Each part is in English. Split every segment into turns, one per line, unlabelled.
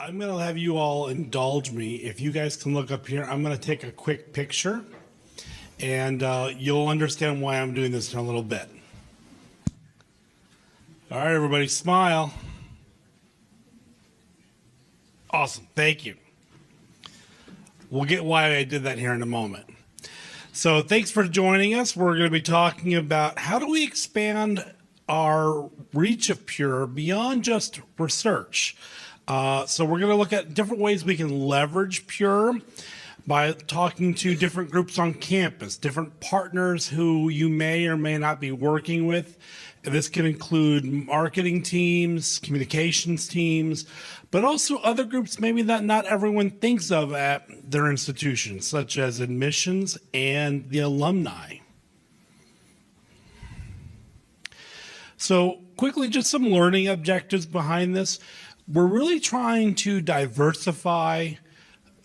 I'm going to have you all indulge me. If you guys can look up here, I'm going to take a quick picture, and you'll understand why I'm doing this in a little bit. All right, everybody, smile. Awesome. Thank you. We'll get why I did that here in a moment. So thanks for joining us. We're going to be talking about how do we expand our reach of Pure beyond just research. So we're going to look at different ways we can leverage Pure by talking to different groups on campus, different partners who you may or may not be working with. This can include marketing teams, communications teams, but also other groups maybe that not everyone thinks of at their institutions, such as admissions and the alumni. So quickly, just some learning objectives behind this. We're really trying to diversify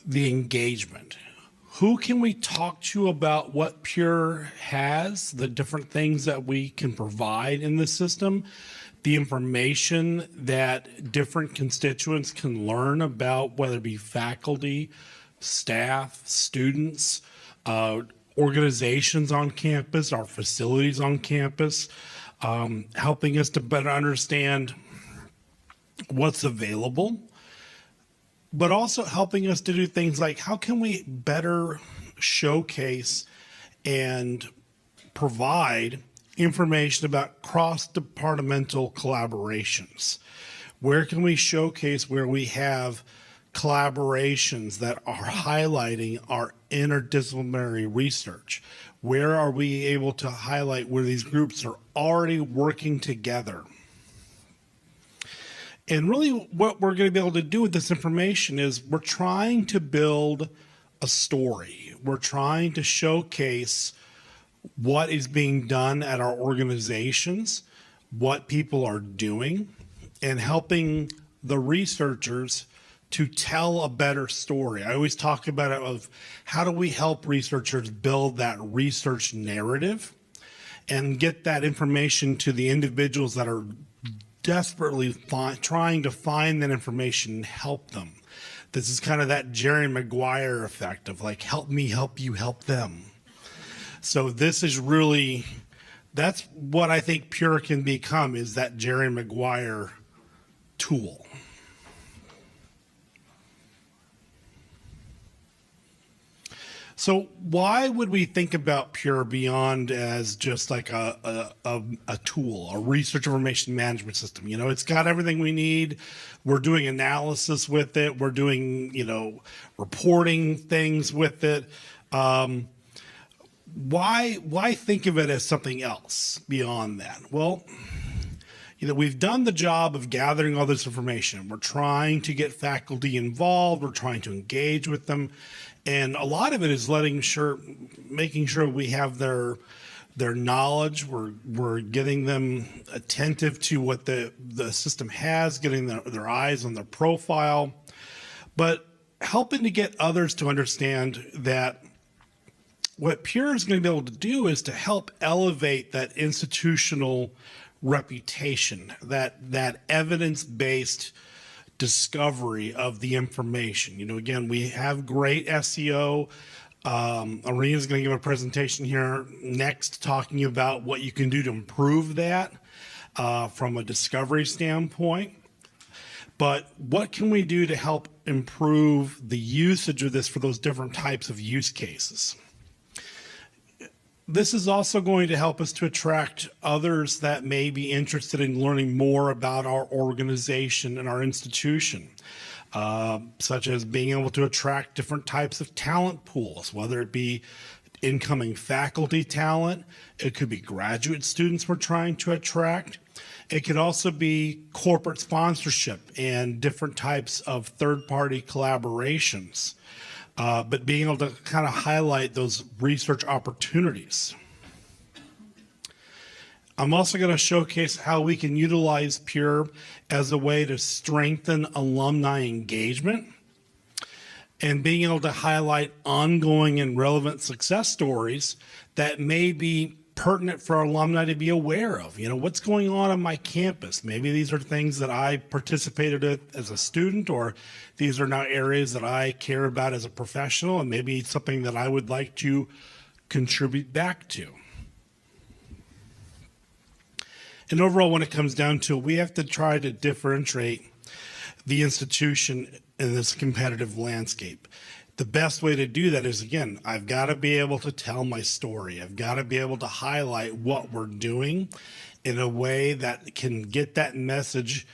the engagement. Who can we talk to about what Pure has, the different things that we can provide in the system, the information that different constituents can learn about, whether it be faculty, staff, students, organizations on campus, our facilities on campus, helping us to better understand what's available, but also helping us to do things like how can we better showcase and provide information about cross-departmental collaborations. Where can we showcase where we have collaborations that are highlighting our interdisciplinary research? Where are we able to highlight where these groups are already working together? And really what we're going to be able to do with this information is we're trying to build a story. We're trying to showcase what is being done at our organizations, what people are doing, and helping the researchers to tell a better story. I always talk about it of how do we help researchers build that research narrative and get that information to the individuals that are desperately trying to find that information and help them. This is kind of that Jerry Maguire effect of like, help me help you help them. So this is really, that's what I think Pure can become, is that Jerry Maguire tool. So why would we think about Pure beyond as just like a tool, a research information management system? You know, it's got everything we need. We're doing analysis with it. We're doing, reporting things with it. Why think of it as something else beyond that? Well, we've done the job of gathering all this information. We're trying to get faculty involved. We're trying to engage with them. And a lot of it is making sure we have their knowledge. We're getting them attentive to what the system has, getting their eyes on their profile, but helping to get others to understand that what Pure is going to be able to do is to help elevate that institutional reputation, that evidence-based discovery of the information. Again, we have great SEO. Arena is going to give a presentation here next talking about what you can do to improve that from a discovery standpoint. But what can we do to help improve the usage of this for those different types of use cases? This is also going to help us to attract others that may be interested in learning more about our organization and our institution, such as being able to attract different types of talent pools, whether it be incoming faculty talent, it could be graduate students we're trying to attract. It could also be corporate sponsorship and different types of third-party collaborations. But being able to kind of highlight those research opportunities. I'm also going to showcase how we can utilize Pure as a way to strengthen alumni engagement and being able to highlight ongoing and relevant success stories that may be pertinent for our alumni to be aware of. You know, what's going on my campus? Maybe these are things that I participated in as a student, or these are now areas that I care about as a professional, and maybe it's something that I would like to contribute back to. And overall, when it comes down to it, we have to try to differentiate the institution in this competitive landscape. The best way to do that is, again, I've got to be able to tell my story. I've got to be able to highlight what we're doing in a way that can get that message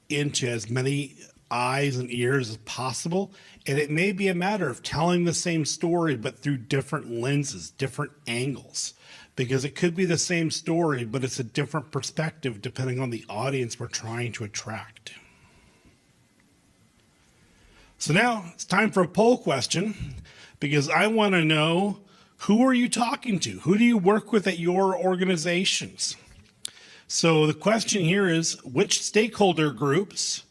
into as many eyes and ears as possible. And it may be a matter of telling the same story, but through different lenses, different angles, because it could be the same story, but it's a different perspective depending on the audience we're trying to attract. So now it's time for a poll question, because I want to know, who are you talking to? Who do you work with at your organizations? So the question here is, which stakeholder groups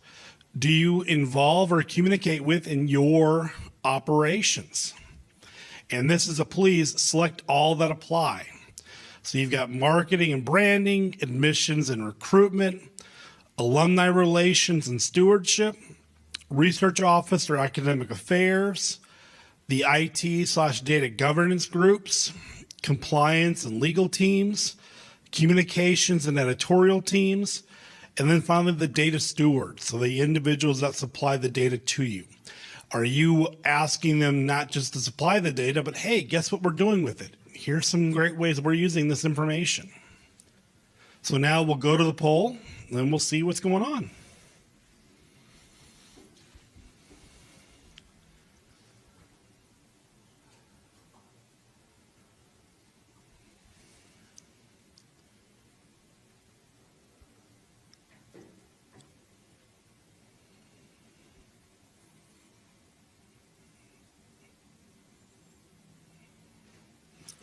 do you involve or communicate with in your operations? And this is a please select all that apply. So you've got marketing and branding, admissions and recruitment, alumni relations and stewardship, research office or academic affairs, the IT/data governance groups, compliance and legal teams, communications and editorial teams, and then finally the data stewards, so the individuals that supply the data to you. Are you asking them not just to supply the data, but hey, guess what we're doing with it? Here's some great ways we're using this information. So now we'll go to the poll, and then we'll see what's going on.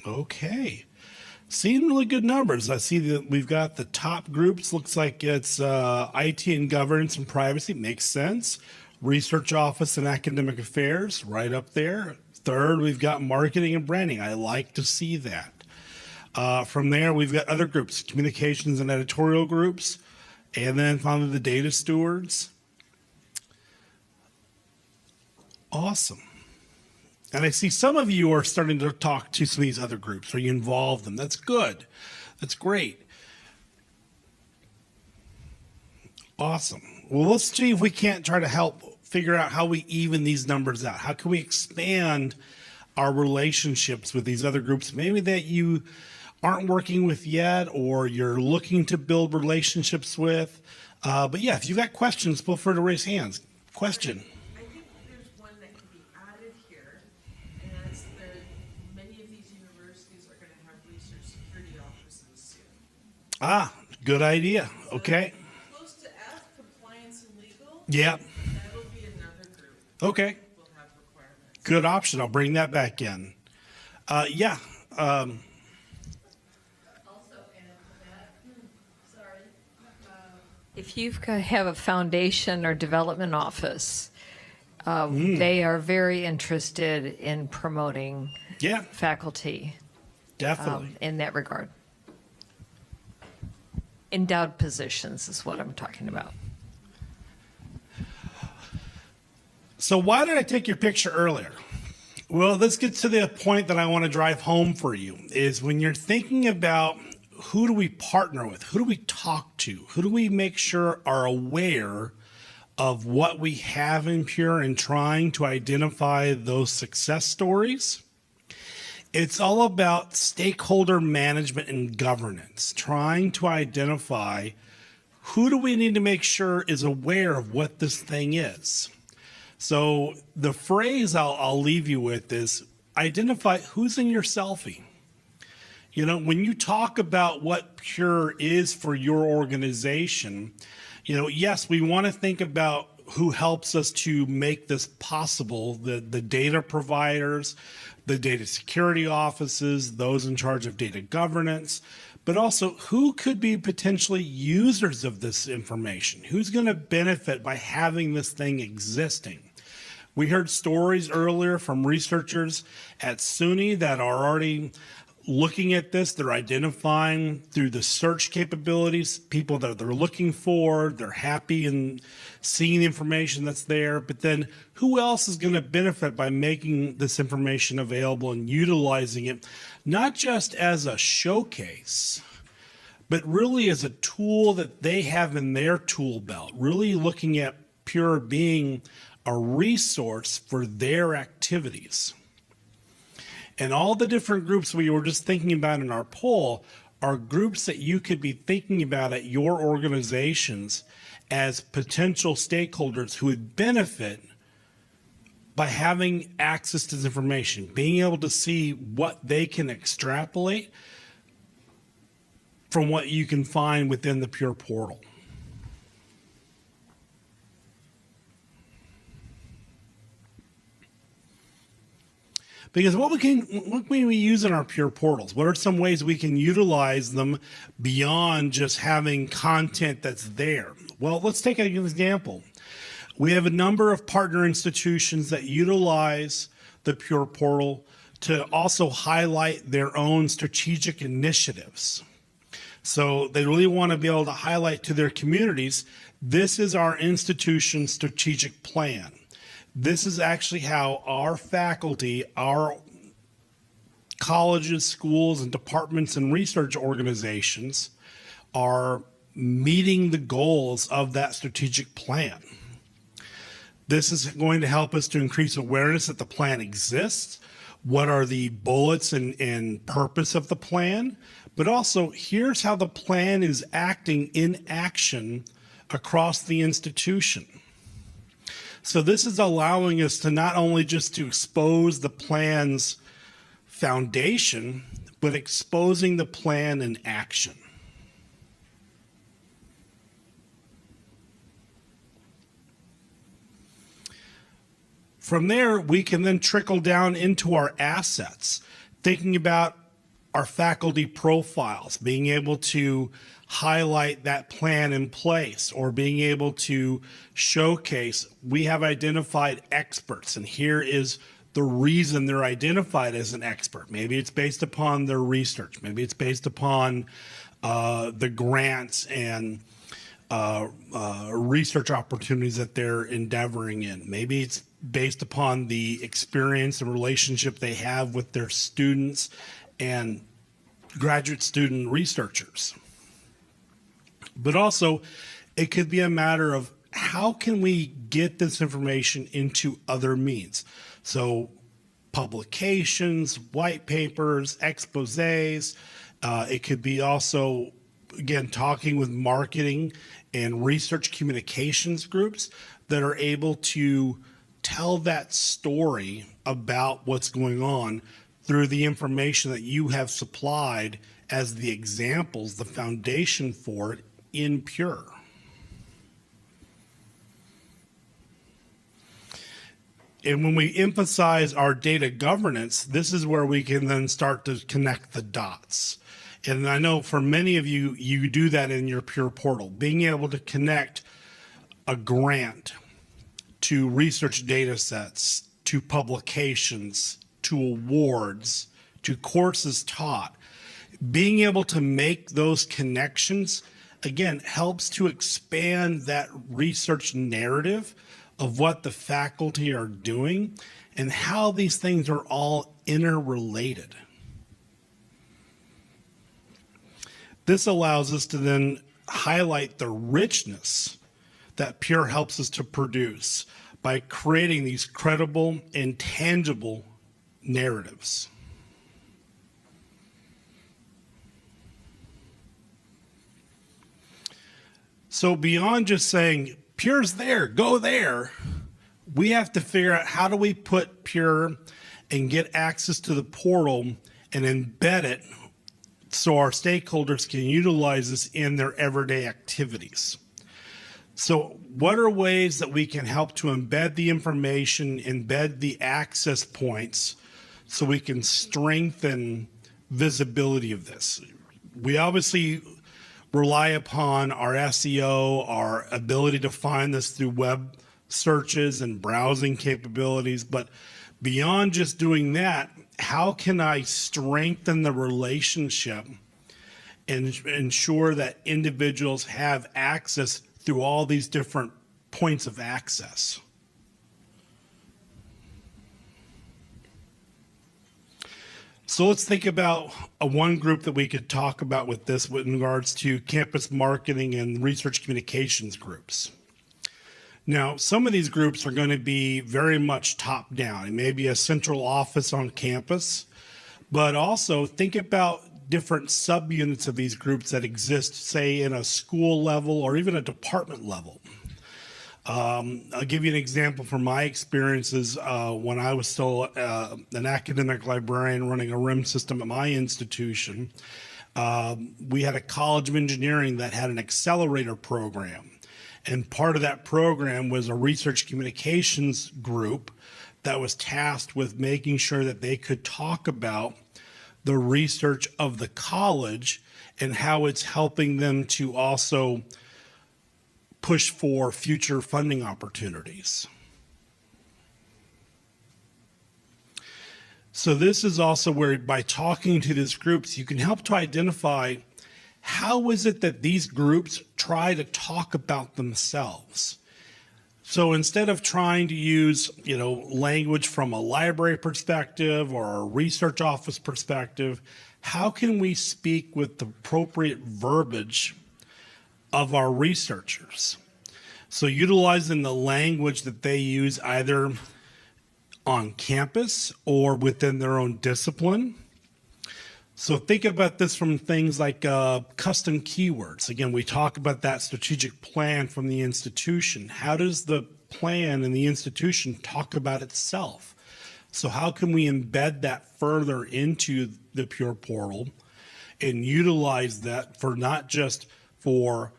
Okay, seeing really good numbers. I see that we've got the top groups. Looks like it's IT and governance and privacy. Makes sense. Research office and academic affairs, right up there. Third, we've got marketing and branding. I like to see that. From there, we've got other groups, communications and editorial groups, and then finally the data stewards. Awesome. And I see some of you are starting to talk to some of these other groups, or you involve them. That's good. That's great. Awesome. Well, let's see if we can't try to help figure out how we even these numbers out. How can we expand our relationships with these other groups, maybe that you aren't working with yet, or you're looking to build relationships with. But yeah, if you've got questions, feel free to raise hands. Question. Ah, good idea. Okay.
Close to F, compliance and legal.
Yeah.
That'll be another group.
Okay.
We'll have requirements.
Good option. I'll bring that back in. Yeah.
Also add to that, sorry. If you have a foundation or development office, they are very interested in promoting faculty.
Definitely.
In that regard. Endowed positions is what I'm talking about.
So why did I take your picture earlier? Well, let's get to the point that I want to drive home for you, is when you're thinking about who do we partner with, who do we talk to, who do we make sure are aware of what we have in Pure and trying to identify those success stories. It's all about stakeholder management and governance, trying to identify who do we need to make sure is aware of what this thing is. So the phrase I'll leave you with is identify who's in your selfie. You know, when you talk about what Pure is for your organization, you know, yes, we want to think about who helps us to make this possible, the data providers, the data security offices, those in charge of data governance, but also who could be potentially users of this information? Who's going to benefit by having this thing existing? We heard stories earlier from researchers at SUNY that are already looking at this, they're identifying through the search capabilities, people that they're looking for, they're happy and seeing the information that's there. But then who else is going to benefit by making this information available and utilizing it, not just as a showcase, but really as a tool that they have in their tool belt, really looking at Pure being a resource for their activities. And all the different groups we were just thinking about in our poll are groups that you could be thinking about at your organizations as potential stakeholders who would benefit by having access to this information, being able to see what they can extrapolate from what you can find within the Pure portal. Because what can we use in our Pure portals? What are some ways we can utilize them beyond just having content that's there? Well, let's take an example. We have a number of partner institutions that utilize the Pure portal to also highlight their own strategic initiatives. So they really want to be able to highlight to their communities, this is our institution's strategic plan. This is actually how our faculty, our colleges, schools, and departments and research organizations are meeting the goals of that strategic plan. This is going to help us to increase awareness that the plan exists. What are the bullets and purpose of the plan? But also, here's how the plan is acting in action across the institution. So this is allowing us to not only just to expose the plan's foundation, but exposing the plan in action. From there, we can then trickle down into our assets, thinking about our faculty profiles, being able to highlight that plan in place, or being able to showcase we have identified experts and here is the reason they're identified as an expert. Maybe it's based upon their research. Maybe it's based upon the grants and research opportunities that they're endeavoring in. Maybe it's based upon the experience and relationship they have with their students and graduate student researchers. But also, it could be a matter of how can we get this information into other means? So publications, white papers, exposés. It could be also, again, talking with marketing and research communications groups that are able to tell that story about what's going on through the information that you have supplied as the examples, the foundation for it in Pure. And when we emphasize our data governance, this is where we can then start to connect the dots. And I know for many of you, you do that in your Pure portal, being able to connect a grant to research data sets, to publications, to awards, to courses taught. Being able to make those connections, again, helps to expand that research narrative of what the faculty are doing and how these things are all interrelated. This allows us to then highlight the richness that Pure helps us to produce by creating these credible and tangible narratives. So beyond just saying, Pure's there, go there, we have to figure out how do we put Pure and get access to the portal and embed it so our stakeholders can utilize this in their everyday activities. So what are ways that we can help to embed the information, embed the access points so we can strengthen visibility of this? We obviously rely upon our SEO, our ability to find this through web searches and browsing capabilities. But beyond just doing that, how can I strengthen the relationship and ensure that individuals have access through all these different points of access. So let's think about one group that we could talk about with this with regards to campus marketing and research communications groups. Now, some of these groups are going to be very much top down. It may be a central office on campus, but also think about different subunits of these groups that exist, say, in a school level or even a department level. I'll give you an example from my experiences when I was still an academic librarian running a RIM system at my institution. We had a College of Engineering that had an accelerator program. And part of that program was a research communications group that was tasked with making sure that they could talk about the research of the college and how it's helping them to also push for future funding opportunities. So this is also where, by talking to these groups, you can help to identify how is it that these groups try to talk about themselves. So instead of trying to use, language from a library perspective or a research office perspective, how can we speak with the appropriate verbiage of our researchers? So utilizing the language that they use either on campus or within their own discipline. So think about this from things like custom keywords. Again, we talk about that strategic plan from the institution. How does the plan in the institution talk about itself? So how can we embed that further into the Pure portal and utilize that for not just for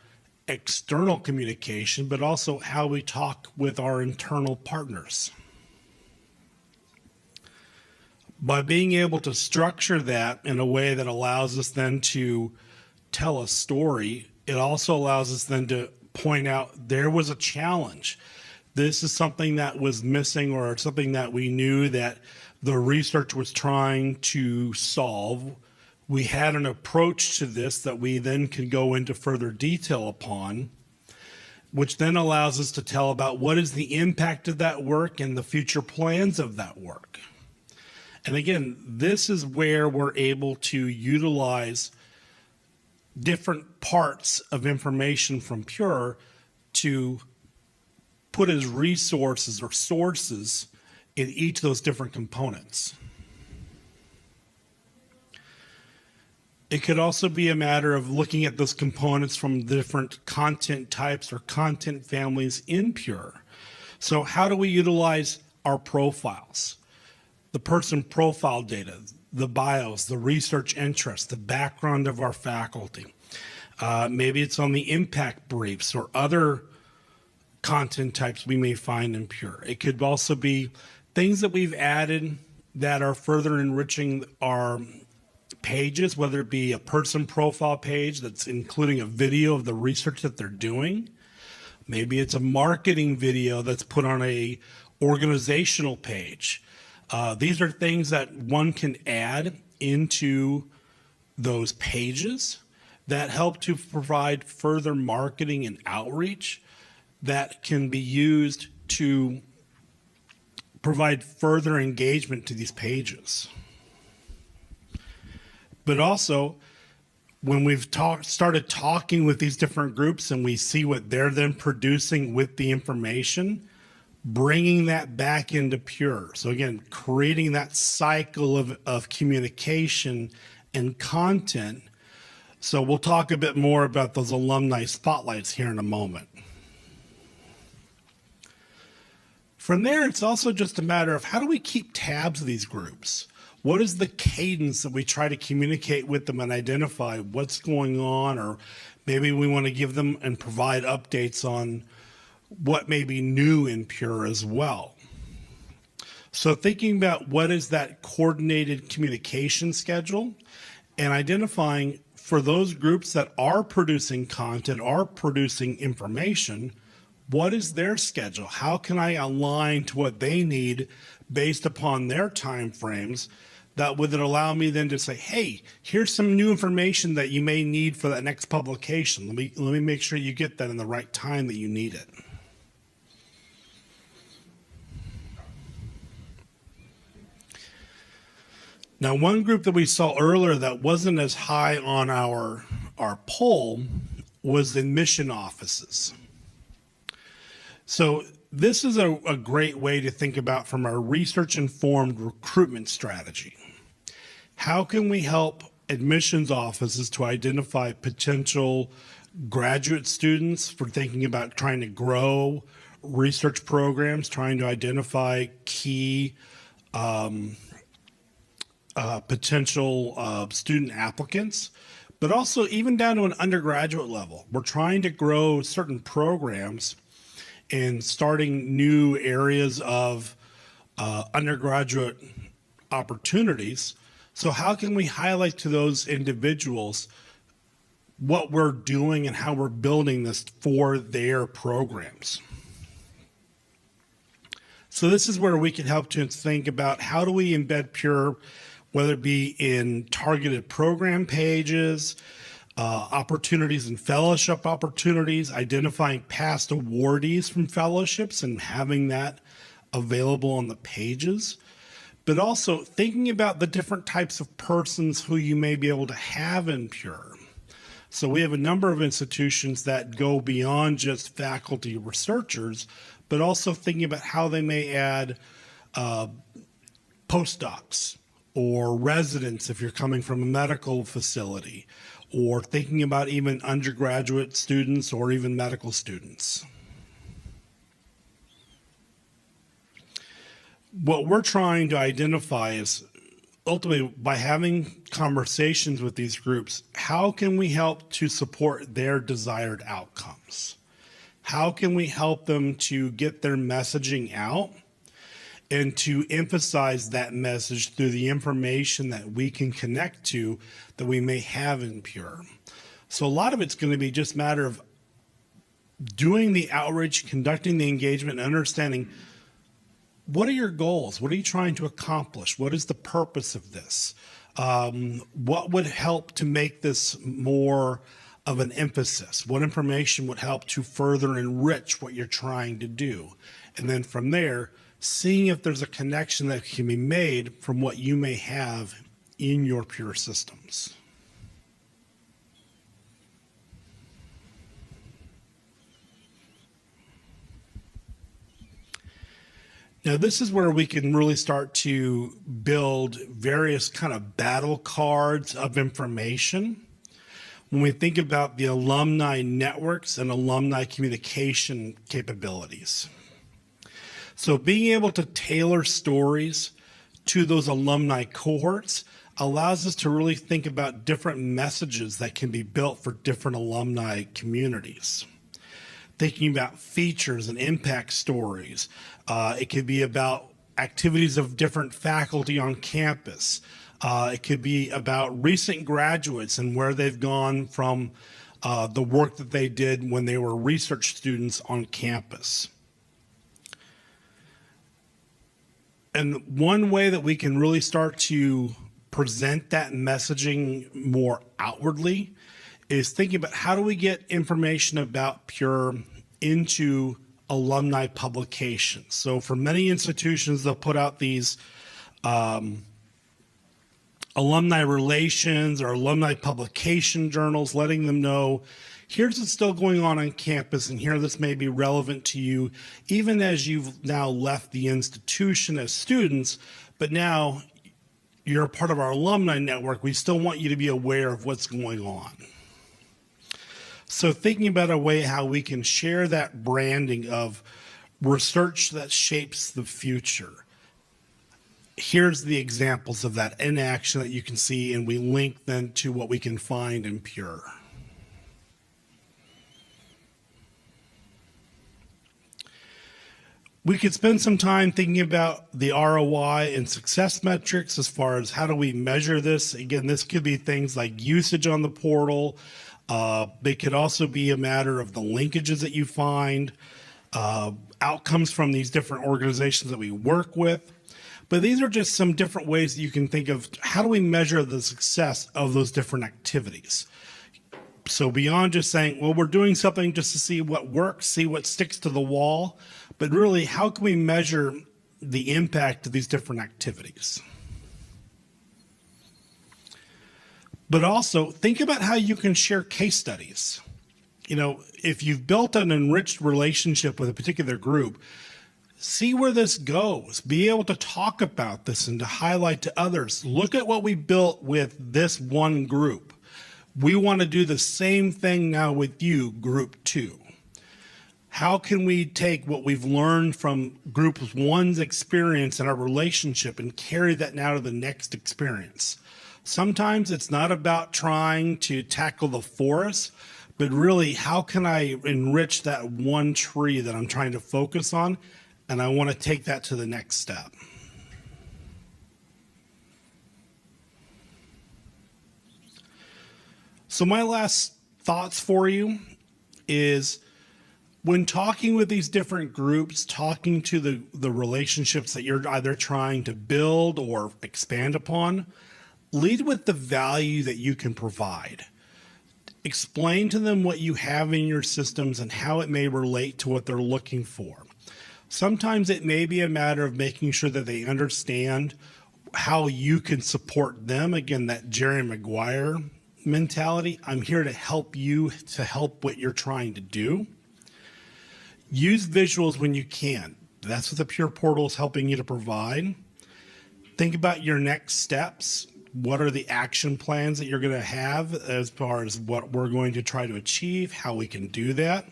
external communication, but also how we talk with our internal partners? By being able to structure that in a way that allows us then to tell a story, it also allows us then to point out there was a challenge. This is something that was missing or something that we knew that the research was trying to solve. We had an approach to this that we then can go into further detail upon, which then allows us to tell about what is the impact of that work and the future plans of that work. And again, this is where we're able to utilize different parts of information from Pure to put as resources or sources in each of those different components. It could also be a matter of looking at those components from different content types or content families in Pure. So how do we utilize our profiles? The person profile data, the bios, the research interest, the background of our faculty. Maybe it's on the impact briefs or other content types we may find in Pure. It could also be things that we've added that are further enriching our pages, whether it be a person profile page that's including a video of the research that they're doing. Maybe it's a marketing video that's put on a organizational page. These are things that one can add into those pages that help to provide further marketing and outreach that can be used to provide further engagement to these pages. But also, when we've started talking with these different groups and we see what they're then producing with the information, bringing that back into Pure. So again, creating that cycle of communication and content. So we'll talk a bit more about those alumni spotlights here in a moment. From there, it's also just a matter of how do we keep tabs of these groups? What is the cadence that we try to communicate with them and identify what's going on, or maybe we want to give them and provide updates on what may be new in Pure as well. So thinking about what is that coordinated communication schedule and identifying for those groups that are producing content, are producing information, what is their schedule? How can I align to what they need based upon their time frames that would then allow me then to say, hey, here's some new information that you may need for that next publication. Let me make sure you get that in the right time that you need it. Now, one group that we saw earlier that wasn't as high on our poll was the admission offices. So this is a great way to think about from our research-informed recruitment strategy. How can we help admissions offices to identify potential graduate students for thinking about trying to grow research programs, trying to identify key potential student applicants, but also even down to an undergraduate level. We're trying to grow certain programs and starting new areas of undergraduate opportunities. So how can we highlight to those individuals what we're doing and how we're building this for their programs? So this is where we can help to think about how do we embed Pure, whether it be in targeted program pages, opportunities and fellowship opportunities, identifying past awardees from fellowships and having that available on the pages, but also thinking about the different types of persons who you may be able to have in Pure. So we have a number of institutions that go beyond just faculty researchers, but also thinking about how they may add postdocs or residents if you're coming from a medical facility, or thinking about even undergraduate students or even medical students. What we're trying to identify is ultimately by having conversations with these groups, how can we help to support their desired outcomes? How can we help them to get their messaging out and to emphasize that message through the information that we can connect to that we may have in Pure? So a lot of it's going to be just a matter of doing the outreach, conducting the engagement, and understanding what are your goals? What are you trying to accomplish? What is the purpose of this? What would help to make this more of an emphasis? What information would help to further enrich what you're trying to do? And then from there, seeing if there's a connection that can be made from what you may have in your Pure systems. Now, this is where we can really start to build various kind of battle cards of information. When we think about the alumni networks and alumni communication capabilities. So being able to tailor stories to those alumni cohorts allows us to really think about different messages that can be built for different alumni communities. Thinking about features and impact stories. It could be about activities of different faculty on campus. It could be about recent graduates and where they've gone from the work that they did when they were research students on campus. And one way that we can really start to present that messaging more outwardly is thinking about how do we get information about Pure into alumni publications. So for many institutions, they'll put out these alumni relations or alumni publication journals, letting them know, here's what's still going on campus, and here this may be relevant to you, even as you've now left the institution as students, but now you're a part of our alumni network. We still want you to be aware of what's going on. So thinking about a way how we can share that branding of research that shapes the future. Here's the examples of that in action that you can see, and we link then to what we can find in Pure. We could spend some time thinking about the ROI and success metrics as far as how do we measure this. Again, this could be things like usage on the portal. It could also be a matter of the linkages that you find, outcomes from these different organizations that we work with. But these are just some different ways that you can think of how do we measure the success of those different activities. So beyond just saying, well, we're doing something just to see what works, see what sticks to the wall, but really, how can we measure the impact of these different activities? But also, think about how you can share case studies. You know, if you've built an enriched relationship with a particular group, see where this goes. Be able to talk about this and to highlight to others. Look at what we built with this one group. We want to do the same thing now with you, group 2. How can we take what we've learned from group 1's experience and our relationship and carry that now to the next experience? Sometimes it's not about trying to tackle the forest, but really, how can I enrich that one tree that I'm trying to focus on? And I want to take that to the next step. So my last thoughts for you is when talking with these different groups, talking to the relationships that you're either trying to build or expand upon, lead with the value that you can provide. Explain to them what you have in your systems and how it may relate to what they're looking for. Sometimes it may be a matter of making sure that they understand how you can support them. Again, that Jerry Maguire mentality. I'm here to help you to help what you're trying to do. Use visuals when you can. That's what the Pure Portal is helping you to provide. Think about your next steps. What are the action plans that you're going to have as far as what we're going to try to achieve, how we can do that?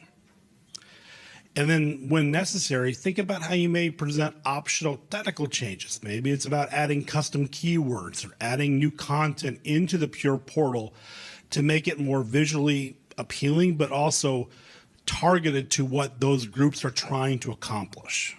And then when necessary, think about how you may present optional technical changes. Maybe it's about adding custom keywords or adding new content into the Pure Portal to make it more visually appealing, but also targeted to what those groups are trying to accomplish.